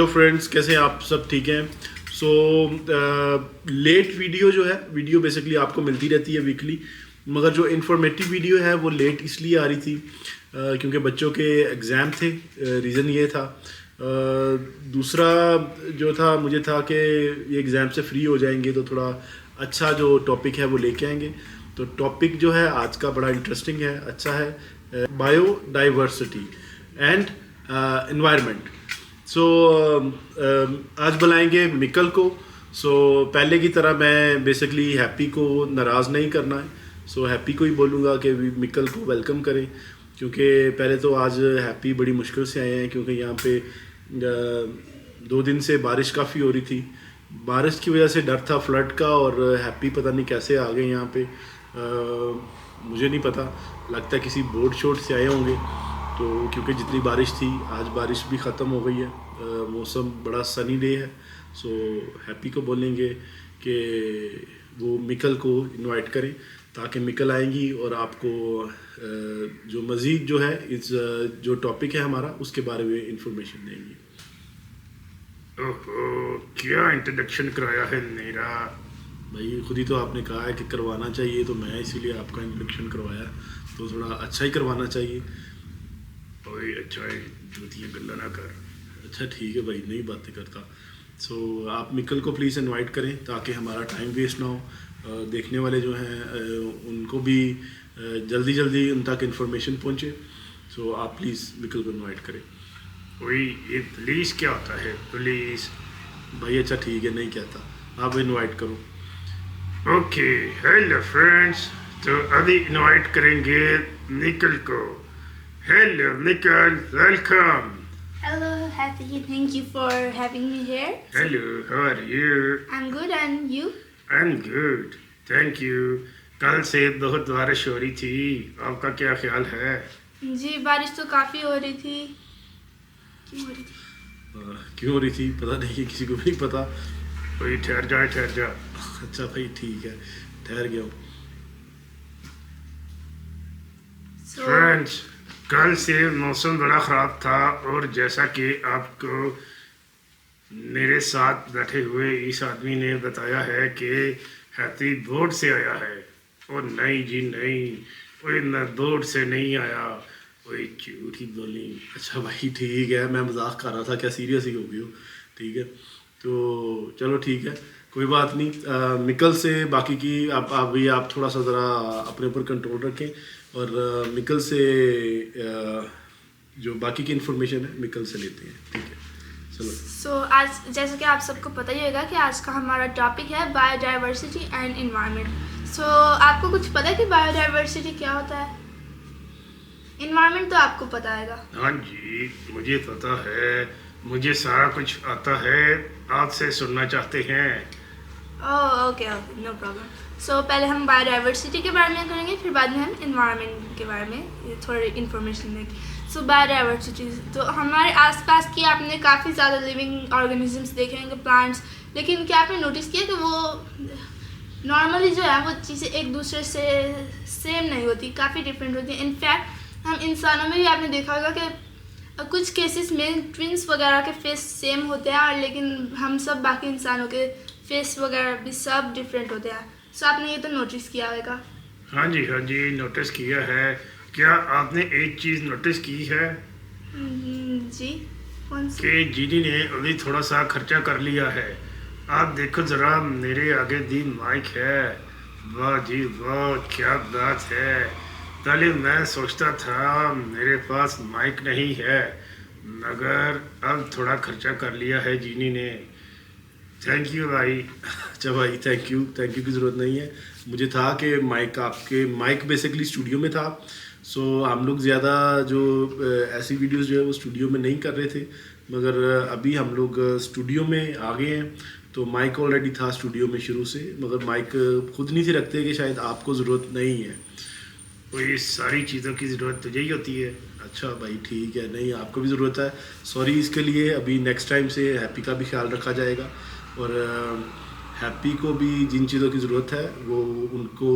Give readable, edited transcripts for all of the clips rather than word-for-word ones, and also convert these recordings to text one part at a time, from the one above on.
Hello friends, कैसे हैं आप सब? ठीक हैं। सो लेट वीडियो जो है, वीडियो बेसिकली आपको मिलती रहती है वीकली, मगर जो इन्फॉर्मेटिव वीडियो है वो लेट इसलिए आ रही थी क्योंकि बच्चों के एग्ज़ाम थे। रीज़न ये था। दूसरा जो था, मुझे था कि ये एग्ज़ाम से फ्री हो जाएंगे तो थोड़ा अच्छा जो टॉपिक है वो लेके आएंगे। तो टॉपिक जो है आज का बड़ा इंटरेस्टिंग है, अच्छा है। Biodiversity and environment. सो आज बुलाएंगे मिकल को। पहले की तरह मैं बेसिकली हैप्पी को नाराज़ नहीं करना है। हैप्पी को ही बोलूँगा कि मिकल को वेलकम करें, क्योंकि पहले तो आज हैप्पी बड़ी मुश्किल से आए हैं क्योंकि यहाँ पे 2 दिन से बारिश काफ़ी हो रही थी। बारिश की वजह से डर था फ्लड का, और हैप्पी पता नहीं कैसे आ गए यहाँ पे। मुझे नहीं पता, लगता है किसी बोट शोट से आए होंगे। तो क्योंकि जितनी बारिश थी, आज बारिश भी ख़त्म हो गई है। मौसम बड़ा सनी डे है। हैप्पी को बोलेंगे कि वो मिकल को इनवाइट करें ताकि मिकल आएंगी और आपको जो मज़ीद जो है इस जो टॉपिक है हमारा उसके बारे में इंफॉर्मेशन देंगी। ओहो, क्या इंट्रोडक्शन कराया है मेरा। भाई खुद ही तो आपने कहा है कि करवाना चाहिए, तो मैं इसीलिए आपका इंट्रोडक्शन करवाया। तो थोड़ा अच्छा ही करवाना चाहिए। ओए अच्छा है, जूतियाँ गल्ला ना कर। अच्छा ठीक है भाई, नहीं बातें करता। आप मिकल को प्लीज़ इनवाइट करें ताकि हमारा टाइम वेस्ट ना हो। देखने वाले जो हैं उनको भी जल्दी जल्दी उन तक इन्फॉर्मेशन पहुँचे। आप प्लीज़ मिकल को इनवाइट करें। ओए ये पुलिस क्या होता है? पुलिस भाई अच्छा ठीक है, नहीं कहता, आप इनवाइट करो। ओके, हेलो फ्रेंड्स, तो अभी इनवाइट करेंगे निकल को। हेलो निकल, welcome. Hello, Happy. Thank you for having me here. Hello, how are you? I'm good, and you? I am good, thank you. कल से बहुत बारिश हो रही थी, आपका क्या ख्याल है? जी, बारिश तो काफ़ी हो रही थी। क्यों हो रही थी? क्यों हो रही थी पता नहीं, किसी को भी नहीं पता। ओए ठहर जा, ठहर जा। अच्छा भाई ठीक है, ठहर गया हूँ। फ्रेंड्स, कल से मौसम बड़ा ख़राब था, और जैसा कि आपको मेरे साथ बैठे हुए इस आदमी ने बताया है कि हैप्पी बोर्ड से आया है। और नहीं जी नहीं, कोई मैं बोर्ड से नहीं आया, कोई झूठी बोली। अच्छा भाई ठीक है, मैं मजाक कर रहा था, क्या सीरियस ही हो गई हो? ठीक है, तो चलो ठीक है, कोई बात नहीं। मिकल से बाकी की आप थोड़ा सा ज़रा अपने ऊपर कंट्रोल रखें, और मिकल से जो बाकी की इन्फॉर्मेशन है मिकल से लेते हैं। ठीक है, चलो। आज जैसे कि आप सबको पता ही होगा कि आज का हमारा टॉपिक है बायोडाइवर्सिटी एंड इन्वायरमेंट। आपको कुछ पता है कि बायोडाइवर्सिटी क्या होता है? इन्वायरमेंट तो आपको पता है। हाँ जी, मुझे पता है, मुझे सारा कुछ आता है। आपसे सुनना चाहते हैं? Okay, no problem. पहले हम बायोडाइवर्सिटी के बारे में करेंगे, फिर बाद में हम इन्वायरमेंट के बारे में थोड़ी इन्फॉर्मेशन देंगे। बायोडाइवर्सिटी तो हमारे आसपास की आपने काफ़ी ज़्यादा लिविंग ऑर्गेनिजम्स देखे होंगे, प्लांट्स, लेकिन क्या आपने नोटिस किया कि वो नॉर्मली जो है वो चीज़ें एक दूसरे से सेम नहीं होती, काफ़ी डिफरेंट होती हैं। इनफैक्ट हम इंसानों में भी आपने देखा होगा कि कुछ केसेस में ट्विंस वगैरह के फेस सेम होते हैं, और लेकिन हम सब बाकी इंसानों के फेस वगैरह भी सब डिफरेंट होते हैं। आपने ये तो नोटिस किया होगा। हाँ जी, नोटिस किया है। क्या आपने एक चीज़ नोटिस की है? जी, कौन सी? कि जीनी ने अभी थोड़ा सा खर्चा कर लिया है। आप देखो ज़रा, मेरे आगे दी माइक है। वाह जी वाह, क्या बात है। पहले मैं सोचता था मेरे पास माइक नहीं है, मगर अब थोड़ा खर्चा कर लिया है जीनी ने। थैंक यू भाई। अच्छा भाई, थैंक यू की ज़रूरत नहीं है। मुझे था कि माइक बेसिकली स्टूडियो में था। हम लोग ज़्यादा जो ऐसी वीडियोस जो है वो स्टूडियो में नहीं कर रहे थे, मगर अभी हम लोग स्टूडियो में आ गए हैं। तो माइक ऑलरेडी था स्टूडियो में शुरू से, मगर माइक खुद नहीं थे रखते कि शायद आपको ज़रूरत नहीं है। कोई सारी चीज़ों की ज़रूरत तुझे ही होती है। अच्छा भाई ठीक है, नहीं आपको भी ज़रूरत है, सॉरी इसके लिए। अभी नेक्स्ट टाइम से हैप्पी का भी ख्याल रखा जाएगा, और हैप्पी को भी जिन चीज़ों की ज़रूरत है वो उनको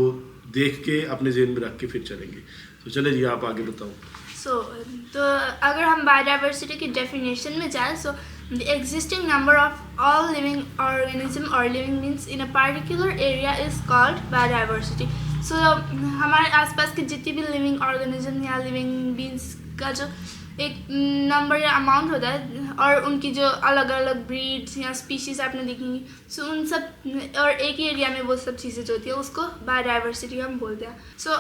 देख के अपने जेहन में रख के फिर चलेंगे। तो चले जी, आप आगे बताओ। तो अगर हम बायोडाइवर्सिटी की डेफिनेशन में जाएं, the existing number of all living organism or living beings in a particular area is called biodiversity. So हमारे आसपास के जितनी भी लिविंग ऑर्गेनिज्म या लिविंग बींग्स का जो एक नंबर या अमाउंट होता है और उनकी जो अलग अलग ब्रीड्स या स्पीशीज़ आपने देखेंगी, सो उन सब और एक ही एरिया में वो सब चीज़ें जो होती है उसको बायोडाइवर्सिटी हम बोलते हैं. सो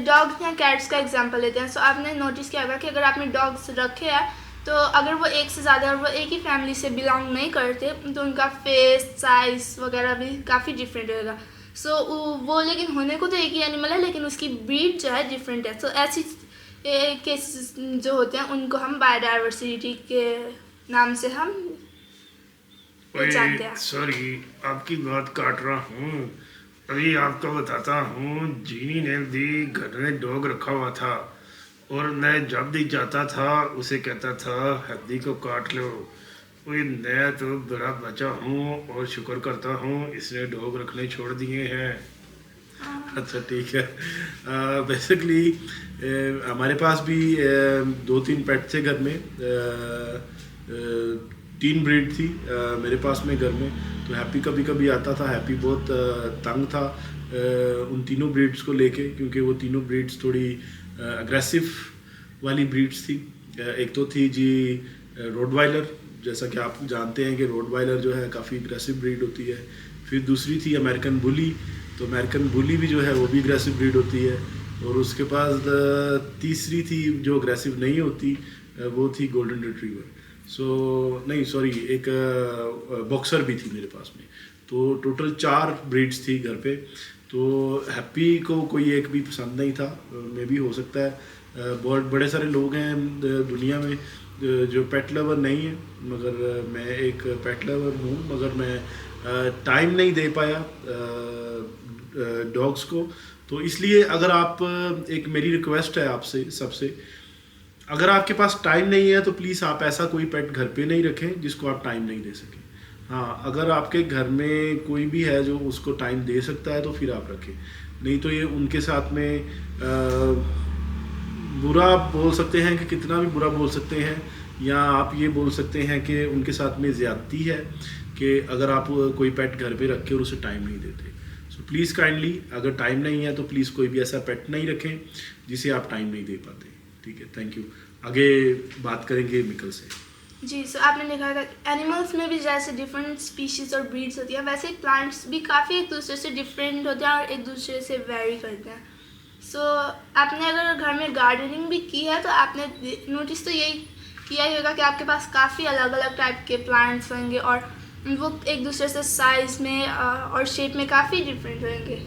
डॉग्स या कैट्स का एग्जांपल लेते हैं. सो आपने नोटिस किया होगा कि अगर आपने डॉग्स रखे हैं तो अगर वो एक से ज़्यादा और वो एक ही फैमिली से बिलोंग नहीं करते तो उनका फेस साइज़ वगैरह भी काफ़ी डिफरेंट रहेगा. सो वो लेकिन होने को तो एक ही एनिमल है लेकिन उसकी ब्रीड जो है डिफरेंट है. सो ऐसी केसेस जो होते हैं उनको हम बायोडाइवर्सिटी के नाम से हम जानते हैं. सॉरी, आपकी बात काट रहा हूँ. अभी आपको बताता हूँ, जीनी ने भी घर में डॉग रखा हुआ था और मैं जब भी जाता था उसे कहता था हड्डी को काट लो. कोई मैं तो बड़ा बचा हूँ और शुक्र करता हूँ इसने डॉग रखने छोड़ दिए हैं. अच्छा ठीक है. बेसिकली हमारे पास भी 2-3 पेट थे घर में. 3 ब्रीड थी मेरे पास में घर में. तो हैप्पी कभी कभी आता था. हैप्पी बहुत तंग था उन तीनों ब्रीड्स को लेके, क्योंकि वो तीनों ब्रीड्स थोड़ी अग्रेसिव वाली ब्रीड्स थी. एक तो थी जी रोडवाइलर, जैसा कि आप जानते हैं कि रोडवाइलर जो है काफ़ी अग्रेसिव ब्रीड होती है. फिर दूसरी थी अमेरिकन बुली. तो अमेरिकन बुली भी जो है वो भी अग्रेसिव ब्रीड होती है. और उसके पास तीसरी थी जो अग्रेसिव नहीं होती, वो थी गोल्डन रिट्रीवर. सो नहीं सॉरी, एक बॉक्सर भी थी मेरे पास में. तो टोटल 4 ब्रीड्स थी घर पे. तो हैप्पी को कोई एक भी पसंद नहीं था. मे भी हो सकता है बहुत बड़े सारे लोग हैं दुनिया में जो पेट लवर नहीं है, मगर मैं एक पेट लवर हूँ. मगर मैं टाइम नहीं दे पाया डॉग्स को. तो इसलिए अगर आप एक मेरी रिक्वेस्ट है आपसे सबसे, अगर आपके पास टाइम नहीं है तो प्लीज़ आप ऐसा कोई पेट घर पे नहीं रखें जिसको आप टाइम नहीं दे सकें. हाँ, अगर आपके घर में कोई भी है जो उसको टाइम दे सकता है तो फिर आप रखें. नहीं तो ये उनके साथ में बुरा बोल सकते हैं कि कितना भी बुरा बोल सकते हैं, या आप ये बोल सकते हैं कि उनके साथ में ज़्यादती है कि अगर आप कोई पेट घर पे रख के और उसे टाइम नहीं देते. सो प्लीज़ काइंडली, अगर टाइम नहीं है तो प्लीज़ कोई भी ऐसा पेट नहीं रखें जिसे आप टाइम नहीं दे पाते. ठीक है, थैंक यू. आगे बात करेंगे मिकल से. जी. सो आपने देखा होगा एनिमल्स में भी जैसे डिफरेंट स्पीशीज़ और ब्रीड्स होती है, वैसे प्लांट्स भी काफ़ी एक दूसरे से डिफरेंट होते हैं और एक दूसरे से वेरी करते हैं. सो आपने अगर घर में गार्डनिंग भी की है तो आपने नोटिस तो यही किया ही होगा कि आपके पास काफ़ी अलग अलग टाइप के प्लांट्स होंगे और वो एक दूसरे से साइज़ में और शेप में काफ़ी डिफरेंट होंगे.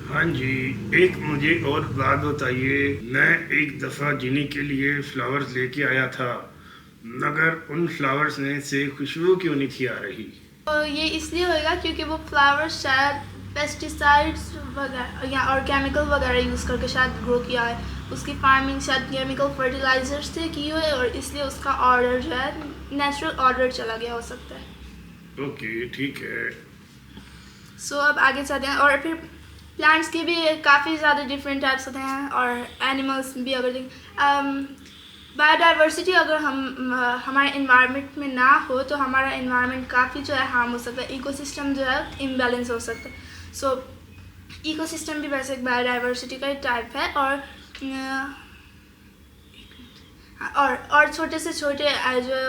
हाँ जी, एक मुझे और बात बताइए. मैं एक दफ़ा जीनी के लिए फ्लावर्स लेके आया था, मगर उन फ्लावर्स में से खुशबू क्यों नहीं थी आ रही? तो ये इसलिए होगा क्योंकि वो फ्लावर्स शायद पेस्टिसाइड्स वगैरह या और केमिकल वगैरह यूज़ करके शायद ग्रो किया है. उसकी फार्मिंग शायद केमिकल फर्टिलाइजर्स से की हुई है और इसलिए उसका ऑर्डर जो है नेचुरल ऑर्डर चला गया हो सकता है. ओके, ठीक है. सो अब आगे चलते हैं. और फिर प्लांट्स के भी काफ़ी ज़्यादा डिफरेंट टाइप्स होते हैं और एनिमल्स भी. अगर बायोडाइवर्सिटी अगर हम हमारे इन्वायरमेंट में ना हो तो हमारा इन्वायरमेंट काफ़ी जो है हार्म हो सकता है. इकोसिस्टम जो है इम्बैलेंस हो सकता है. सो इकोसिस्टम भी वैसे एक बायोडाइवर्सिटी का ही टाइप है. और छोटे से छोटे जो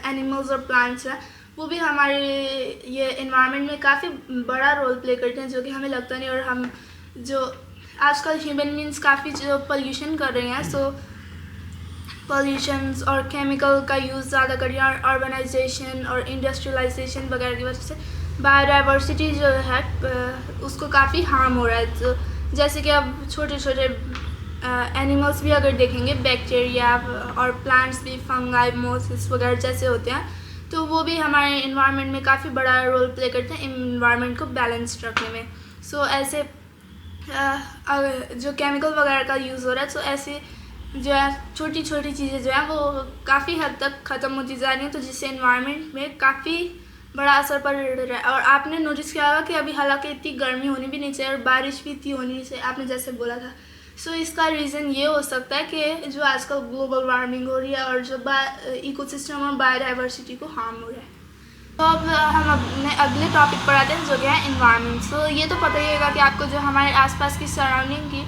एनिमल्स और प्लांट्स हैं वो भी हमारे ये इन्वायरमेंट में काफ़ी बड़ा रोल प्ले करते हैं, जो कि हमें लगता नहीं. और हम जो आजकल ह्यूमन बीइंग्स काफ़ी जो पोल्यूशन कर रहे हैं, सो पोल्यूशंस और केमिकल का यूज़ ज़्यादा कर रही है और अर्बनाइजेशन और इंडस्ट्रियलाइजेशन वगैरह की वजह से बायोडाइवर्सिटी जो है उसको काफ़ी हार्म हो रहा है. तो जैसे कि अब छोटे छोटे एनिमल्स भी अगर देखेंगे, बैक्टीरिया और प्लांट्स भी फंगाई मोसिस वगैरह जैसे होते हैं, तो वो भी हमारे इन्वायरमेंट में काफ़ी बड़ा रोल प्ले करते हैं इन्वायरमेंट को बैलेंस्ड रखने में. सो ऐसे जो केमिकल वगैरह का यूज़ हो रहा है, सो ऐसे जो है छोटी छोटी चीज़ें जो हैं वो काफ़ी हद तक ख़त्म होती जा रही हैं, तो जिससे इन्वायरमेंट में काफ़ी बड़ा असर पड़ रहा है. और आपने नोटिस किया होगा कि अभी हालांकि इतनी गर्मी होनी भी नहीं चाहिए और बारिश भी इतनी होनी नहीं चाहिए. आपने जैसे बोला था सो इसका रीज़न ये हो सकता है कि जो आजकल ग्लोबल वार्मिंग हो रही है और जो इकोसिस्टम और बायोडाइवर्सिटी को हार्म हो रहा है। तो अब हम अपने अगले टॉपिक पर आते हैं जो कि है इन्वायरमेंट। सो ये तो पता ही होगा कि आपको जो हमारे आसपास की सराउंडिंग की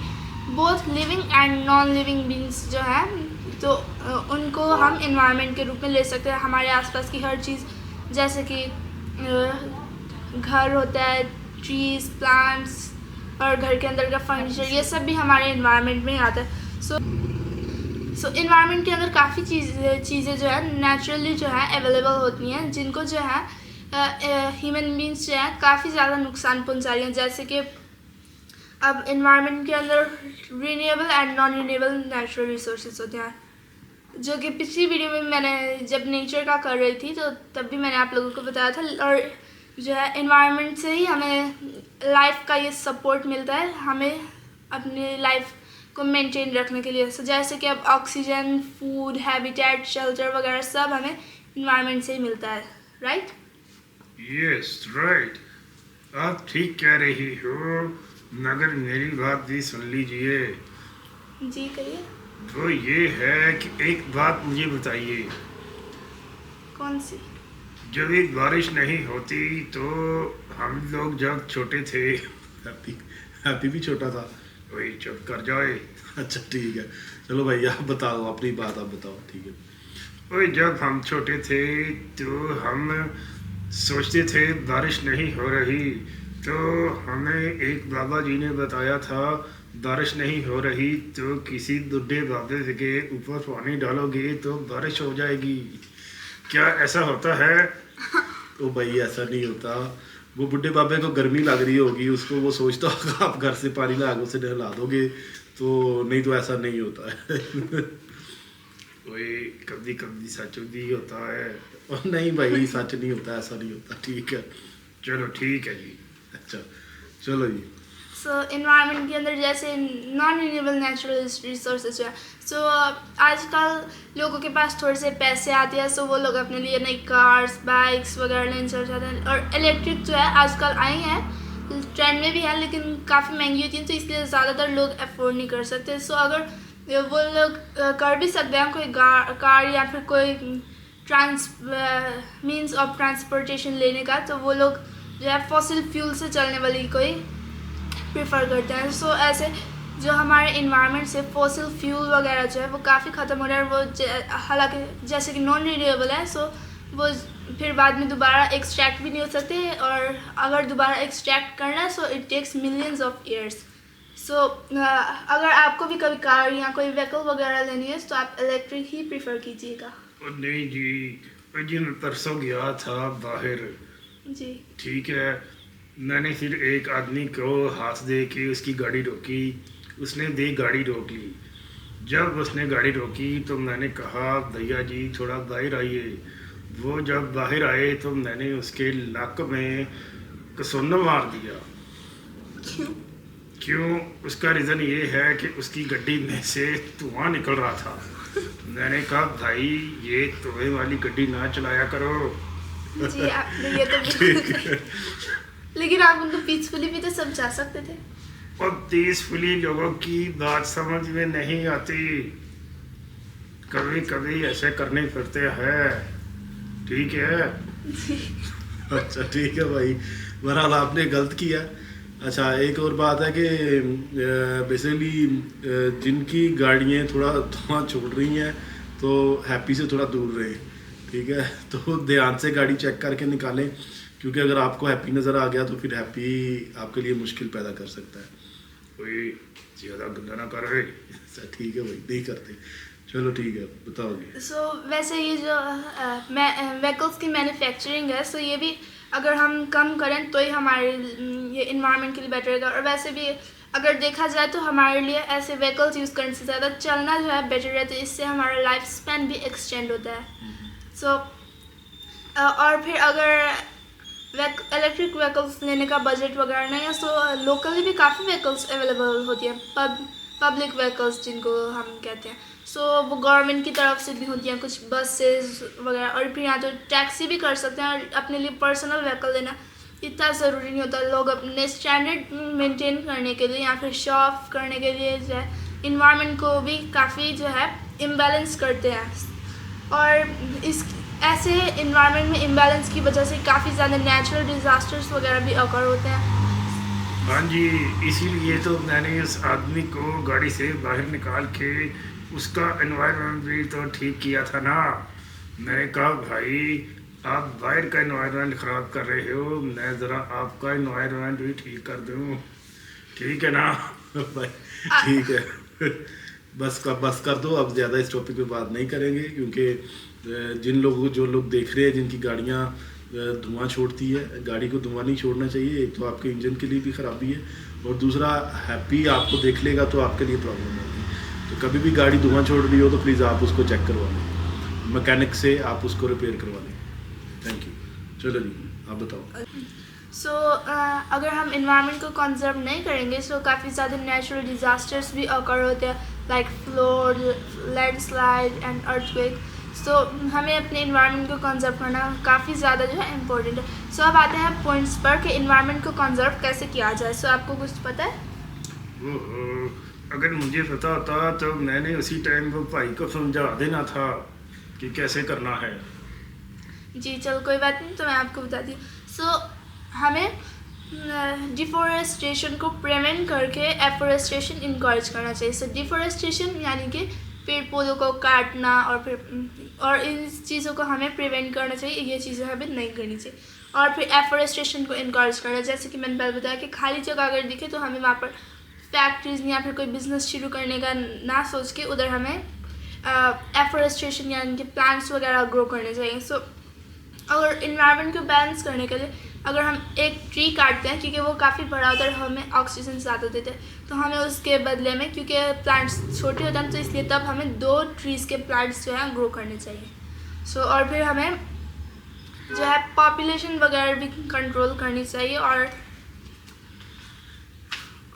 both living and non living beings जो है तो उनको हम इन्वायरमेंट के रूप में ले सकते हैं। हमारे आसपास की हर चीज़ जैसे कि घर होता है, ट्रीज़, प्लांट्स और घर के अंदर का फर्नीचर, ये सब भी हमारे इन्वायरमेंट में ही आता है। सो इन्वायरमेंट के अंदर काफ़ी चीज़ें जो है नेचुरली जो है अवेलेबल होती हैं जिनको जो है ह्यूमन बींग्स जो है काफ़ी ज़्यादा नुकसान पहुंचा रही हैं। जैसे कि अब इन्वायरमेंट के अंदर renewable and non renewable natural resources होते हैं, जो कि पिछली वीडियो में मैंने जब नेचर का कर रही थी तो तब भी मैंने आप लोगों को बताया था। और जो है इन्वायरमेंट से ही हमें लाइफ का ये सपोर्ट मिलता है, हमें अपनी लाइफ को मेंटेन रखने के लिए। सो जैसे कि अब ऑक्सीजन, फूड, हैबिटेट, शेल्टर वगैरह सब हमें इन्वायरमेंट से ही मिलता है, राइट? यस राइट, आप ठीक कह रही हो, मगर मेरी बात भी सुन लीजिए। जी करिए। तो ये है कि एक बात मुझे बताइए, कौन सी? जब एक बारिश नहीं होती तो हम लोग जब छोटे थे, हैप्पी भी छोटा था। वही चुप कर जाए। अच्छा ठीक है, चलो भाई आप बताओ अपनी बात, आप बताओ, ठीक है। वही जब हम छोटे थे तो हम सोचते थे बारिश नहीं हो रही, तो हमें एक बाबा जी ने बताया था बारिश नहीं हो रही तो किसी बुढ़े बाबे के ऊपर पानी डालोगे तो बारिश हो जाएगी। क्या ऐसा होता है? तो भाई ऐसा नहीं होता, वो बुढ़े बाबे को गर्मी लग रही होगी, उसको वो सोचता होगा आप घर से पानी ला के उसे नहला दोगे, तो नहीं तो ऐसा नहीं होता है। वही कभी कभी सच भी होता है। और नहीं भाई सच नहीं होता, ऐसा नहीं होता, ठीक है। चलो ठीक है जी। अच्छा चलो जी। सो इन्वायरमेंट के अंदर जैसे नॉन रिन्यूएबल नेचुरल रिसोर्सेज है, सो आजकल लोगों के पास थोड़े से पैसे आते हैं, सो वो लोग अपने लिए नई कार्स, बाइक्स वगैरह लेना चाहते हैं। और इलेक्ट्रिक जो है आजकल आई हैं, ट्रेंड में भी है, लेकिन काफ़ी महंगी होती हैं, तो इसलिए ज़्यादातर लोग अफोर्ड नहीं कर सकते। सो अगर वो लोग कर भी सकते हैं कोई कार या फिर कोई मीन्स ऑफ ट्रांसपोर्टेशन लेने का, तो वो लोग जो है फॉसिल फ्यूल से चलने वाली कोई प्रेफर करते हैं। सो ऐसे जो हमारे इन्वायरमेंट से फॉसिल फ्यूल वगैरह जो है वो काफ़ी ख़त्म हो रहा है। वो हालांकि जैसे कि नॉन रिन्यूएबल है, सो वो फिर बाद में दोबारा एक्सट्रैक्ट भी नहीं हो सकते, और अगर दोबारा एक्सट्रैक्ट करना है so it takes millions of years. So अगर आपको भी कभी कार या कोई व्हीकल वगैरह लेनी है तो आप इलेक्ट्रिक ही प्रेफर कीजिएगा। नहीं जी मैं परसों गया था बाहर जी ठीक है, मैंने फिर एक आदमी को हाथ दे के उसकी गाड़ी रोकी, उसने भी गाड़ी रोक ली। जब उसने गाड़ी रोकी तो मैंने कहा भैया जी थोड़ा बाहर आइए। वो जब बाहर आए तो मैंने उसके नाक में कसोना मार दिया। क्यों? उसका रीज़न ये है कि उसकी गड्डी में से धुआं निकल रहा था। मैंने कहा भाई ये धुएं वाली गड्डी ना चलाया करो। जी आपने ये तो बिल्कुल लेकिन आप उनको पीसफुली भी तो समझा सकते थे। और पीसफुली लोगों की बात समझ में नहीं आती, कभी कभी ऐसे करने पड़ते हैं, ठीक है। अच्छा ठीक है भाई, बहरहाल आपने गलत किया। अच्छा एक और बात है कि बेसिकली जिनकी गाड़ियाँ थोड़ा धुआं छोड़ रही हैं तो हैप्पी से थोड़ा दूर रहें, ठीक है। तो ध्यान से गाड़ी चेक करके निकालें, क्योंकि अगर आपको हैप्पी नज़र आ गया तो फिर हैप्पी आपके लिए मुश्किल पैदा कर सकता है। कोई ज़्यादा गंदा ना कर रहे। ठीक है भाई, नहीं करते। चलो ठीक है, बताओगे। सो वैसे ये जो व्हीकल्स की मैन्युफैक्चरिंग है, सो ये भी अगर हम कम करें तो ही हमारे ये इन्वायरमेंट के लिए बेटर रहेगा। और वैसे भी अगर देखा जाए तो हमारे लिए ऐसे व्हीकल्स यूज़ करने से ज़्यादा चलना जो है बेटर रहता है, इससे हमारा लाइफ स्पैन भी एक्सटेंड होता है। सो और फिर अगर इलेक्ट्रिक व्हीकल्स लेने का बजट वगैरह नहीं है, सो लोकली भी काफ़ी व्हीकल्स अवेलेबल होती हैं, पब्लिक व्हीकल्स जिनको हम कहते हैं। सो वो गवर्नमेंट की तरफ से भी होती हैं, कुछ बसेस वगैरह, और फिर यहाँ तो टैक्सी भी कर सकते हैं। और अपने लिए पर्सनल व्हीकल लेना इतना ज़रूरी नहीं होता। लोग अपने स्टैंडर्ड मेंटेन करने के लिए या फिर शो ऑफ करने के लिए जो है इन्वायरमेंट को भी काफ़ी जो है इम्बैलेंस करते हैं, और इस ऐसे इन्वायरमेंट में इम्बैलेंस की वजह से काफ़ी ज़्यादा नेचुरल डिज़ास्टर्स वगैरह भी अकर होते हैं। हाँ जी, इसीलिए तो मैंने उस आदमी को गाड़ी से बाहर निकाल के उसका एनवायरनमेंट भी तो ठीक किया था ना। मैंने कहा भाई आप बाहर का एनवायरनमेंट ख़राब कर रहे हो, मैं ज़रा आपका एनवायरनमेंट भी ठीक कर दूँ, ठीक है ना? भाई ठीक है, बस कर दो, अब ज़्यादा इस टॉपिक पे बात नहीं करेंगे, क्योंकि जो लोग देख रहे हैं जिनकी गाड़ियाँ धुआं छोड़ती है, गाड़ी को धुआं नहीं छोड़ना चाहिए। एक तो आपके इंजन के लिए भी ख़राबी है, और दूसरा हैप्पी आपको देख लेगा तो आपके लिए प्रॉब्लम होगी। तो कभी भी गाड़ी धुआं छोड़ रही हो तो प्लीज़ आप उसको चेक करवा लें, मैकेनिक से आप उसको रिपेयर करवा लें। Thank you. चलो जी आप बताओ। सो अगर हम इन्वायरमेंट को कंजर्व नहीं करेंगे तो काफ़ी ज़्यादा नेचुरल डिज़ास्टर्स भी अकर होते हैं, like flood, landslide and earthquake. So हमें अपने इन्वायरमेंट को कंजर्व करना काफ़ी ज़्यादा जो है इम्पोर्टेंट है। सो अब आते हैं पॉइंट्स पर कि इन्वायरमेंट को कंजर्व कैसे किया जाए। सो आपको कुछ पता है? अगर मुझे पता होता तो मैंने उसी टाइम वो भाई को समझा देना था कि कैसे करना है। जी चलो कोई बात नहीं, तो मैं आपको बताती हूँ। सो हमें डिफॉरेस्टेशन को प्रिवेंट करके एफॉरेस्टेशन इनकरेज करना चाहिए। सो डिफॉरेस्टेशन यानी कि पेड़ पौधों को काटना, और इन चीज़ों को हमें प्रिवेंट करना चाहिए, ये चीज़ें हमें नहीं करनी चाहिए। और फिर एफॉरेस्टेशन को इनकरेज करना, जैसे कि मैंने पहले बताया कि खाली जगह अगर दिखे तो हमें वहाँ पर फैक्ट्रीज या फिर कोई बिजनेस शुरू करने का ना सोच के उधर हमें एफॉरेस्टेशन यानी कि प्लांट्स वगैरह ग्रो करने चाहिए। सो और इन्वायरमेंट को बैलेंस करने के लिए अगर हम एक ट्री काटते हैं, क्योंकि वो काफ़ी बड़ा होता है और हमें ऑक्सीजन ज़्यादा देते हैं, तो हमें उसके बदले में, क्योंकि प्लांट्स छोटे होते हैं तो इसलिए तब हमें 2 ट्रीज़ के प्लांट्स जो है ग्रो करने चाहिए। सो और फिर हमें जो है पॉपुलेशन वगैरह भी कंट्रोल करनी चाहिए,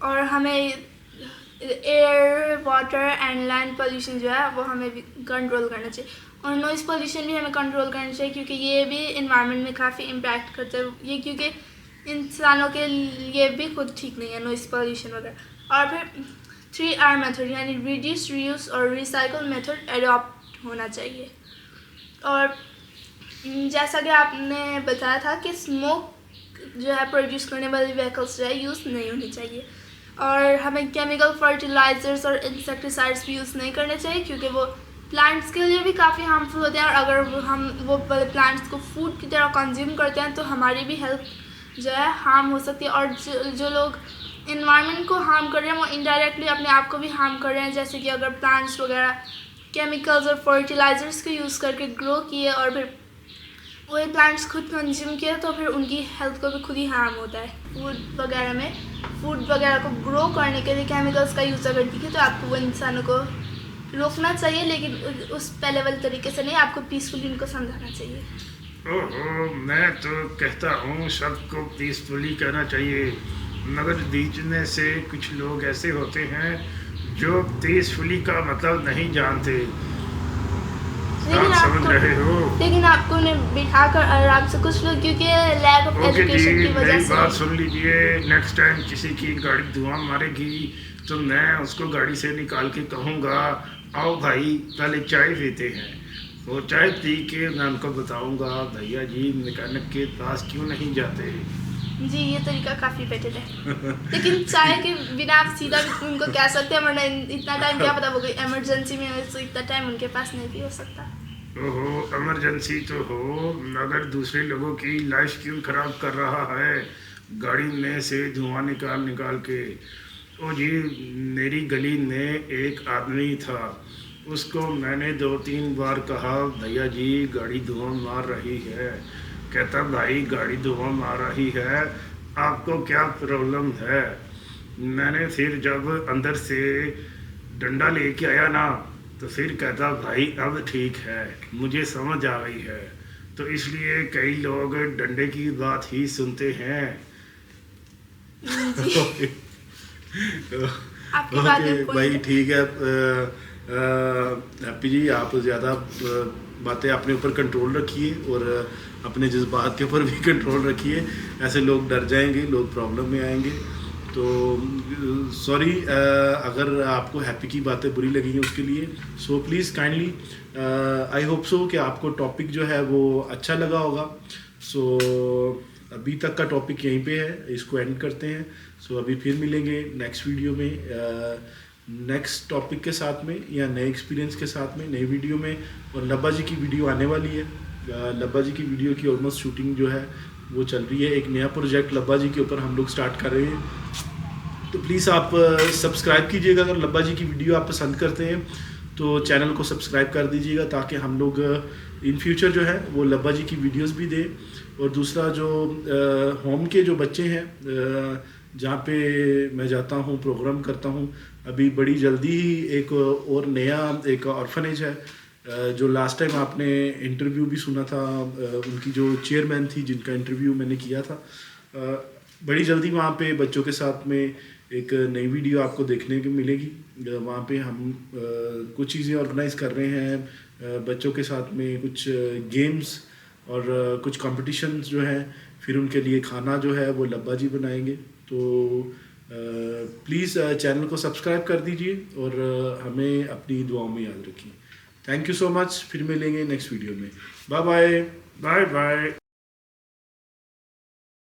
और हमें air, water and land pollution जो है वो हमें भी कंट्रोल करना चाहिए। और नॉइज़ पोल्यूशन भी हमें कंट्रोल करना चाहिए, क्योंकि ये भी इन्वायरमेंट में काफ़ी इम्पैक्ट करता है, ये क्योंकि इंसानों के लिए भी खुद ठीक नहीं है नॉइज़ पोल्यूशन वगैरह। और फिर 3R मेथड यानी रिड्यूस, रीयूज और रिसाइकल मेथड एडॉप्ट होना चाहिए। और जैसा कि आपने बताया था कि स्मोक जो है प्रोड्यूस करने वाली व्हीकल्स जो है यूज़ नहीं होनी चाहिए, और हमें केमिकल फर्टिलाइजर्स और इंसेक्टिसाइड्स भी यूज़ नहीं करने चाहिए, क्योंकि वो प्लांट्स के लिए भी काफ़ी हार्मफुल होते हैं, और अगर हम वो प्लांट्स को फूड की तरह कंज्यूम करते हैं तो हमारी भी हेल्थ जो है हार्म हो सकती है। और जो लोग इन्वायरमेंट को हार्म कर रहे हैं वो इनडायरेक्टली अपने आप को भी हार्म कर रहे हैं, जैसे कि अगर प्लांट्स वगैरह केमिकल्स और फर्टिलाइजर्स को यूज़ करके ग्रो किए और फिर वही प्लांट्स खुद कंज्यूम किया तो फिर उनकी हेल्थ को भी खुद ही हार्म होता है। फूड वगैरह को ग्रो करने के लिए केमिकल्स का यूज़ अगर दिखे तो आपको वो इंसानों को रोकना चाहिए, लेकिन उस पहले वाले तरीके से नहीं, आपको पीसफुली उनको समझाना चाहिए। ओहो, मैं तो कहता हूँ सबको पीसफुली कहना चाहिए, मगर बीच में से कुछ लोग ऐसे होते हैं जो पीसफुली का मतलब नहीं जानते। आप समझ रहे हो? लेकिन आपको उन्हें बिठा कर आराम से, कुछ लोग क्योंकि लैक ऑफ एजुकेशन की वजह से। बात सुन लीजिए, नेक्स्ट टाइम किसी की गाड़ी धुआं मारेगी तो मैं उसको गाड़ी से निकाल के कहूँगा आओ भाई पहले चाय पीते हैं। वो चाय पी के मैं उनको बताऊँगा भैया जी मैकेनिक के पास क्यों नहीं जाते। जी ये तरीका काफ़ी बेटर है। लेकिन चाय के बिना आप सीधा भी उनको कह सकते हैं, वरना इतना टाइम क्या पता वो कोई इमरजेंसी में हो तो इतना टाइम उनके पास नहीं भी हो सकता। ओहो, इमरजेंसी तो हो मगर दूसरे लोगों की लाइफ क्यों ख़राब कर रहा है गाड़ी में से धुआं निकाल के। ओ जी, मेरी गली में एक आदमी था, उसको मैंने 2-3 बार कहा भैया जी गाड़ी धुआं मार रही है। कहता भाई गाड़ी धुआं मार रही है, आपको क्या प्रॉब्लम है। मैंने फिर जब अंदर से डंडा लेके आया ना तो फिर कहता भाई अब ठीक है, मुझे समझ आ गई है। तो इसलिए कई लोग डंडे की बात ही सुनते हैं। आपकी बात भाई ठीक है। हैप्पी जी आप ज़्यादा बातें अपने ऊपर कंट्रोल रखिए और अपने जज्बात के ऊपर भी कंट्रोल रखिए। ऐसे लोग डर जाएंगे, लोग प्रॉब्लम में आएंगे। तो सॉरी अगर आपको हैप्पी की बातें बुरी लगी हैं उसके लिए। So please kindly I hope so कि आपको टॉपिक जो है वो अच्छा लगा होगा। सो अभी तक का टॉपिक यहीं पे है, इसको एंड करते हैं। सो अभी फिर मिलेंगे नेक्स्ट वीडियो में नेक्स्ट टॉपिक के साथ में या नए एक्सपीरियंस के साथ में नई वीडियो में। और लब्बा जी की वीडियो आने वाली है। लब्बा जी की वीडियो की ऑलमोस्ट शूटिंग जो है वो चल रही है। एक नया प्रोजेक्ट लब्बा जी के ऊपर हम लोग स्टार्ट कर रहे हैं। तो प्लीज़ आप सब्सक्राइब कीजिएगा। अगर लब्बा जी की वीडियो आप पसंद करते हैं तो चैनल को सब्सक्राइब कर दीजिएगा, ताकि हम लोग इन फ्यूचर जो है वो लब्बा जी की वीडियोस भी दें। और दूसरा जो होम के जो बच्चे हैं जहाँ पे मैं जाता हूँ, प्रोग्राम करता हूँ, अभी बड़ी जल्दी ही एक और नया एक ऑर्फनेज है जो लास्ट टाइम आपने इंटरव्यू भी सुना था। उनकी जो चेयरमैन थी जिनका इंटरव्यू मैंने किया था, बड़ी जल्दी वहाँ पे बच्चों के साथ में एक नई वीडियो आपको देखने को मिलेगी। वहाँ पे हम कुछ चीज़ें ऑर्गेनाइज कर रहे हैं बच्चों के साथ में, कुछ गेम्स और कुछ कॉम्पिटिशन्स जो हैं। फिर उनके लिए खाना जो है वो लब्बा जी बनाएंगे। तो प्लीज़ चैनल को सब्सक्राइब कर दीजिए और हमें अपनी दुआओं में याद रखिए। Thank you so much. फिर मिलेंगे नेक्स्ट वीडियो में। Bye bye. Bye bye.